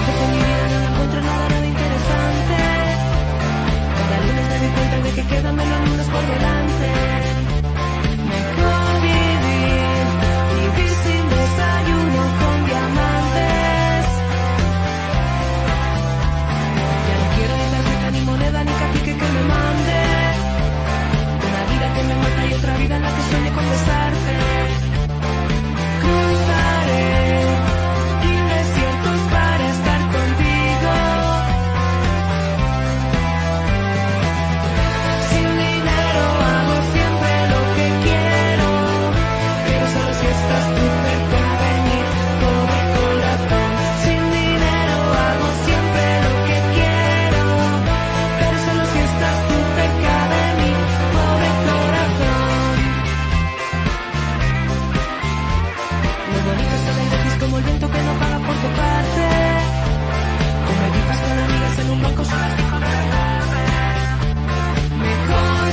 parece que en mi vida no encuentro nada interesante. Cada lunes me doy cuenta de que quedan menos lunas por delante. Mejor vivir sin desayuno con diamantes. Ya no quiero ni tarjeta, ni moneda, ni capique que me mande. Una vida que me mata y otra vida en la que sueñe con besarte. Cruzaré mil desiertos para estar contigo. Sin dinero hago siempre lo que quiero, pero solo si estás tú cerca de mí, pobre corazón. Sin dinero hago siempre lo que quiero, pero solo si estás tú cerca de mí, pobre corazón. Lo bonito es que gratis como el viento que no paga por tocarte. Comer pipas con amigas en un banco son las 5 de la tarde. Mejor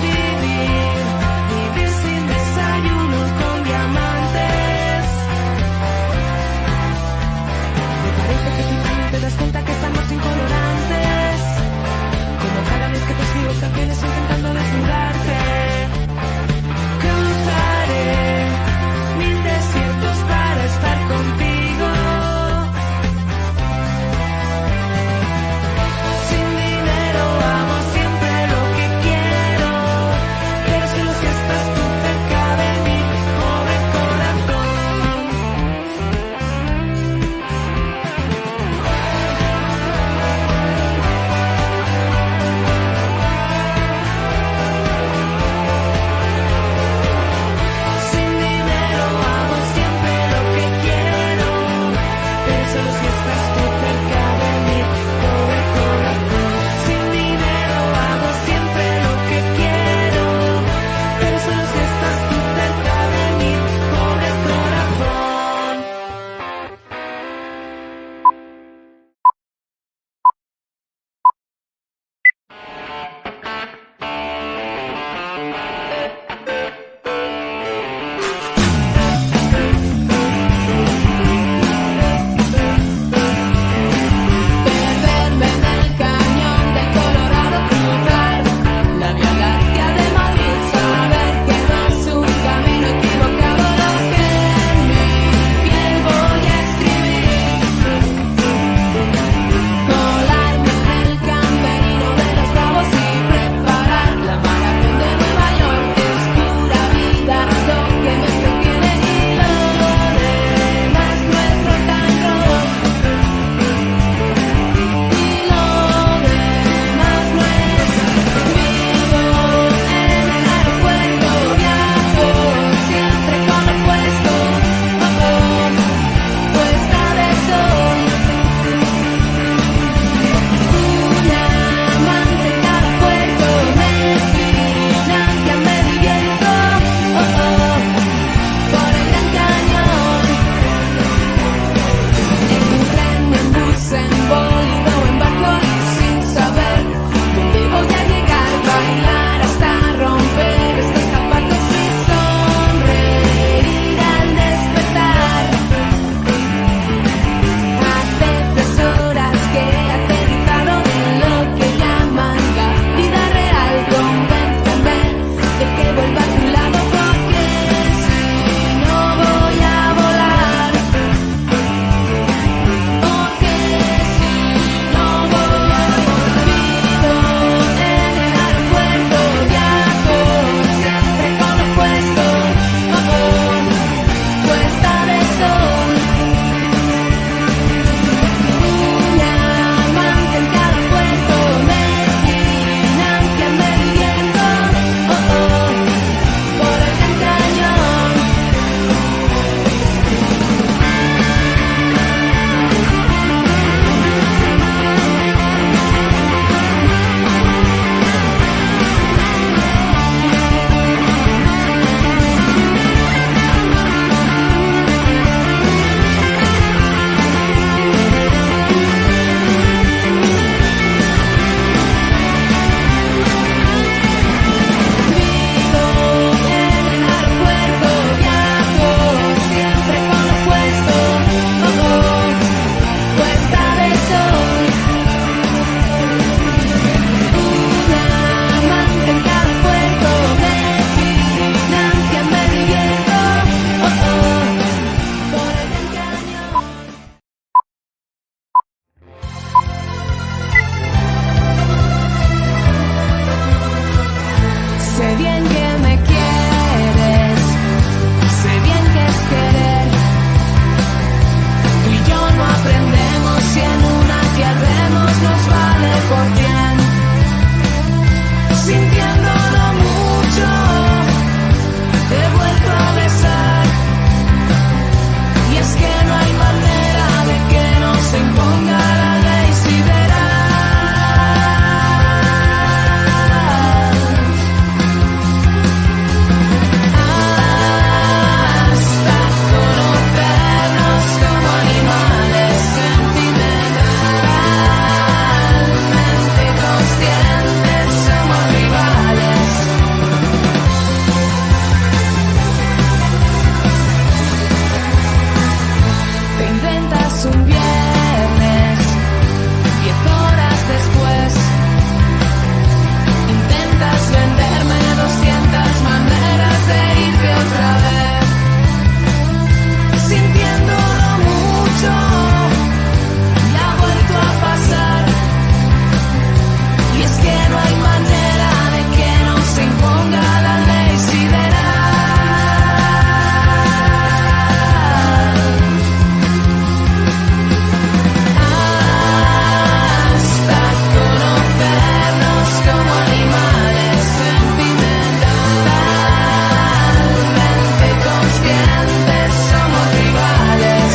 vivir sin desayuno con diamantes. Me parece que tú también te das cuenta que estamos sin colorantes. Como cada vez que te escribo canciones intentando desnudarte. Cruzaré mil desiertos para estar contigo. es que no hay manera de que no se imponga la ley sideral. Hasta conocernos como animales sentimentalmente conscientes, somos rivales. Te inventas un viernes, 10 horas después. Intentas venderme 200 maneras de irte otra vez. Sintiéndolo mucho, ya ha vuelto a pasar. Y es que no hay manera de que no se imponga la ley sideral. Hasta conocernos como animales sentimentalmente conscientes, somos rivales.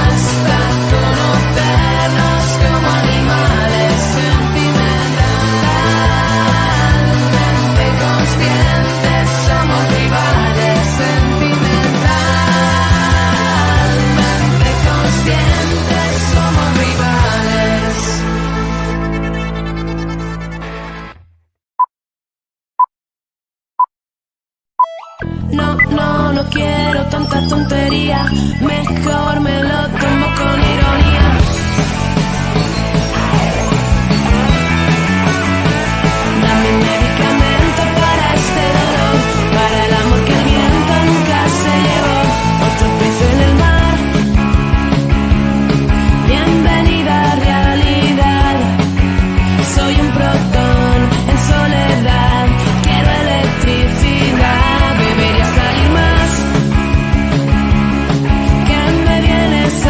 Hasta conocernos como animales sentimentalmente conscientes, somos rivales. Sentimentalmente conscientes, somos rivales. No quiero tanta tontería, mejor me lo tomo con ironía. Dame un medicamento para este dolor, para el amor que el viento nunca se llevó. Otro pez en el mar, bienvenida a realidad. Soy un protón en soledad, quiero electricidad. Debería salir más, que me vienes a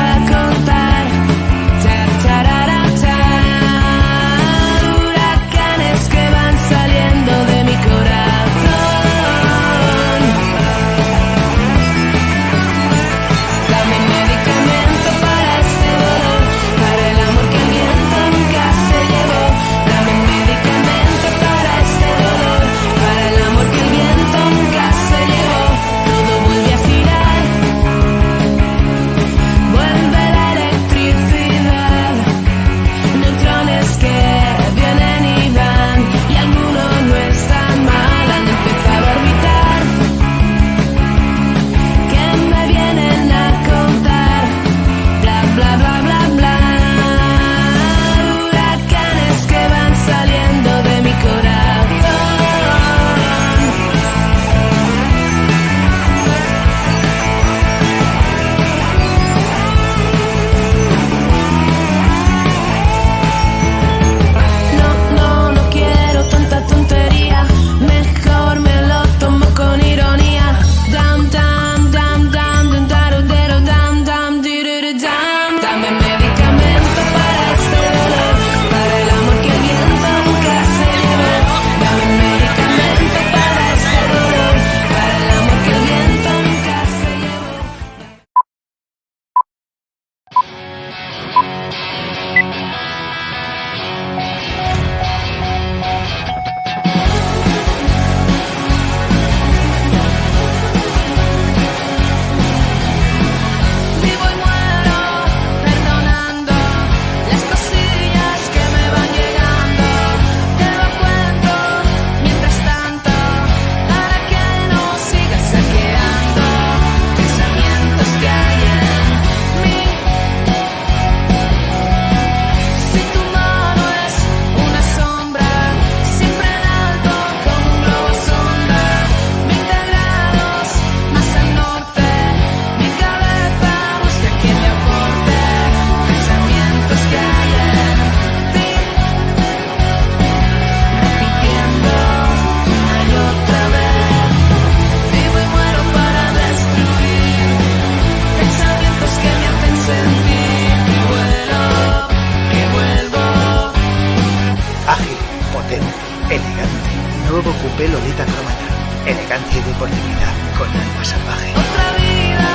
Elegancia y deportividad con alma salvaje. Otra vida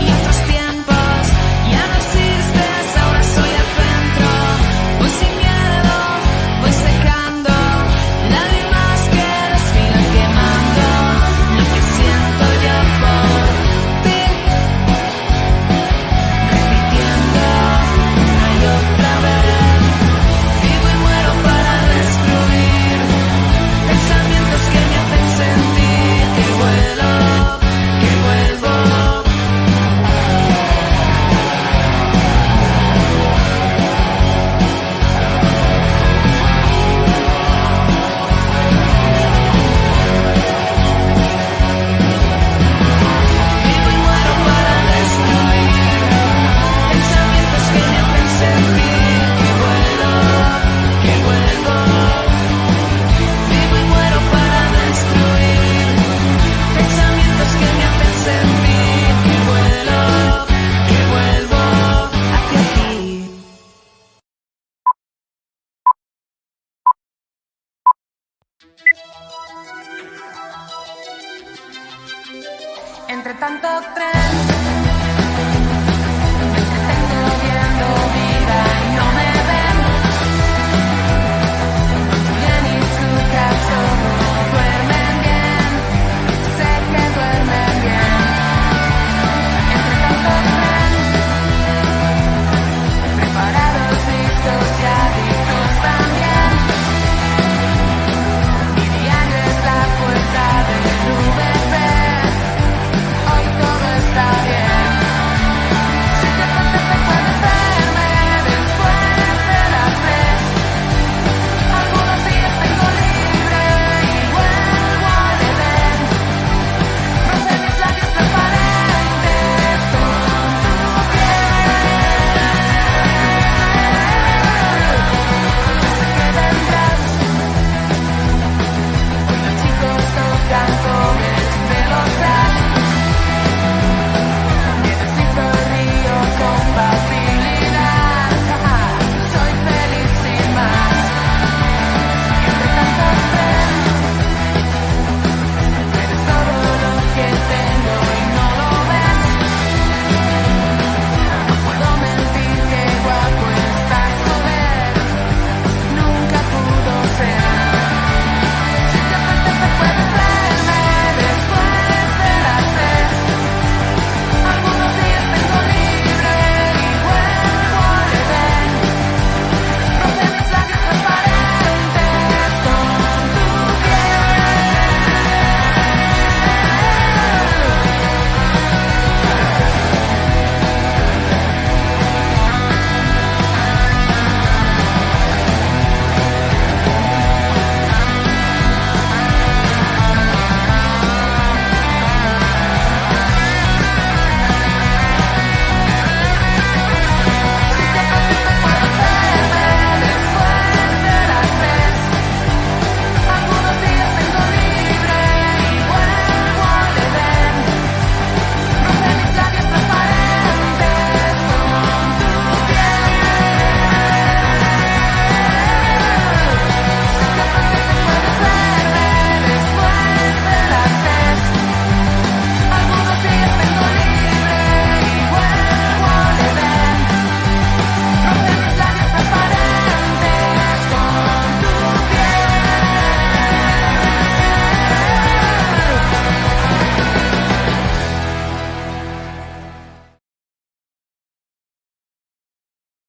y otros tiempos. Ya no existes, ahora soy el centro. Voy sin miedo, voy secando. Lágrimas que desfilan quemando lo que siento yo por ti. Repitiendo una y otra vez. Vivo y muero para destruir pensamientos que me hacen sentir que vuelo, que vuelvo. Vivo y muero para destruir pensamientos que me hacen sentir que vuelo, que vuelvo. Vivo y muero para destruir pensamientos que me hacen sentir que vuelo, que vuelvo hacia ti. Entre tanto tren